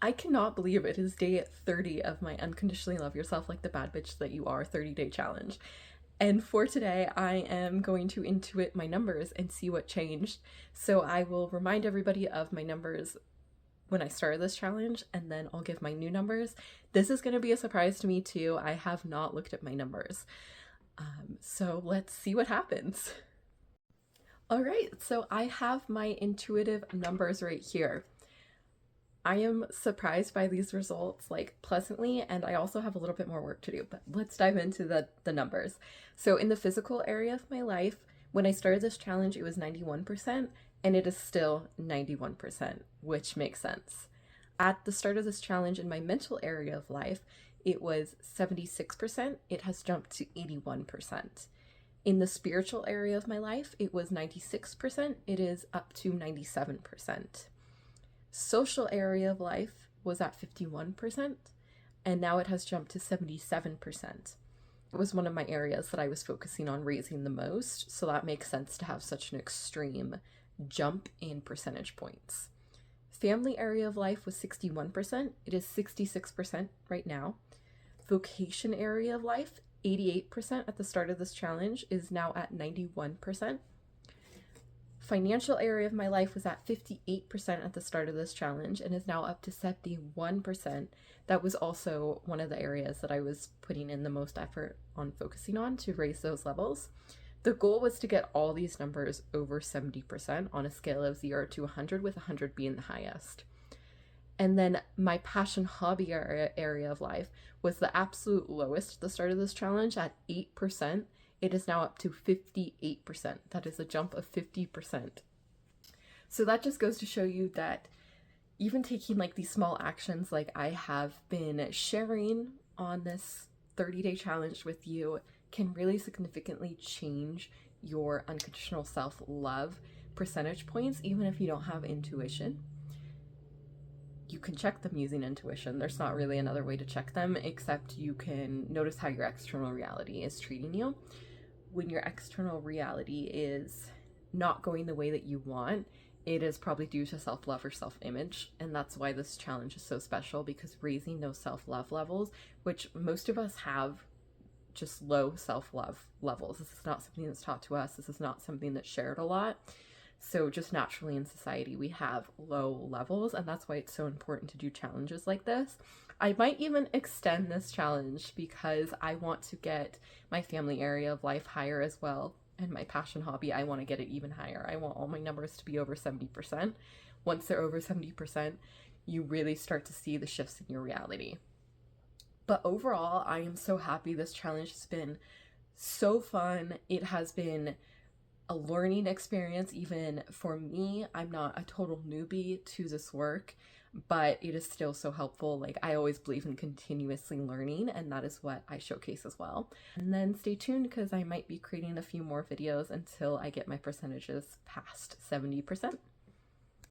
I cannot believe it is day 30 of my Unconditionally Love Yourself Like the Bad Bitch That You Are 30-day challenge. And for today, I am going to intuit my numbers and see what changed. So I will remind everybody of my numbers when I started this challenge, and then I'll give my new numbers. This is going to be a surprise to me too. I have not looked at my numbers. So let's see what happens. All right, so I have my intuitive numbers right here. I am surprised by these results, like pleasantly, and I also have a little bit more work to do, but let's dive into the numbers. So in the physical area of my life, when I started this challenge, it was 91%, and it is still 91%, which makes sense. At the start of this challenge in my mental area of life, it was 76%. It has jumped to 81%. In the spiritual area of my life, it was 96%. It is up to 97%. Social area of life was at 51%, and now it has jumped to 77%. It was one of my areas that I was focusing on raising the most, so that makes sense to have such an extreme jump in percentage points. Family area of life was 61%. It is 66% right now. Vocation area of life, 88% at the start of this challenge, is now at 91%. Financial area of my life was at 58% at the start of this challenge and is now up to 71%. That was also one of the areas that I was putting in the most effort on focusing on to raise those levels. The goal was to get all these numbers over 70% on a scale of 0 to 100, with 100 being the highest. And then my passion hobby area of life was the absolute lowest at the start of this challenge at 8%. It is now up to 58%. That is a jump of 50%. So that just goes to show you that even taking like these small actions like I have been sharing on this 30-day challenge with you can really significantly change your unconditional self-love percentage points, even if you don't have intuition. You can check them using intuition. There's not really another way to check them, except you can notice how your external reality is treating you. When your external reality is not going the way that you want, it is probably due to self-love or self-image. And that's why this challenge is so special, because raising those self-love levels, which most of us have just low self-love levels. This is not something that's taught to us. This is not something that's shared a lot. So just naturally in society, we have low levels, and that's why it's so important to do challenges like this. I might even extend this challenge because I want to get my family area of life higher as well. And my passion hobby, I want to get it even higher. I want all my numbers to be over 70%. Once they're over 70%, you really start to see the shifts in your reality. But overall, I am so happy. This challenge has been so fun. It has been a learning experience even for me. I'm not a total newbie to this work, but it is still so helpful. Like, I always believe in continuously learning, and that is what I showcase as well. And then stay tuned, because I might be creating a few more videos until I get my percentages past 70%.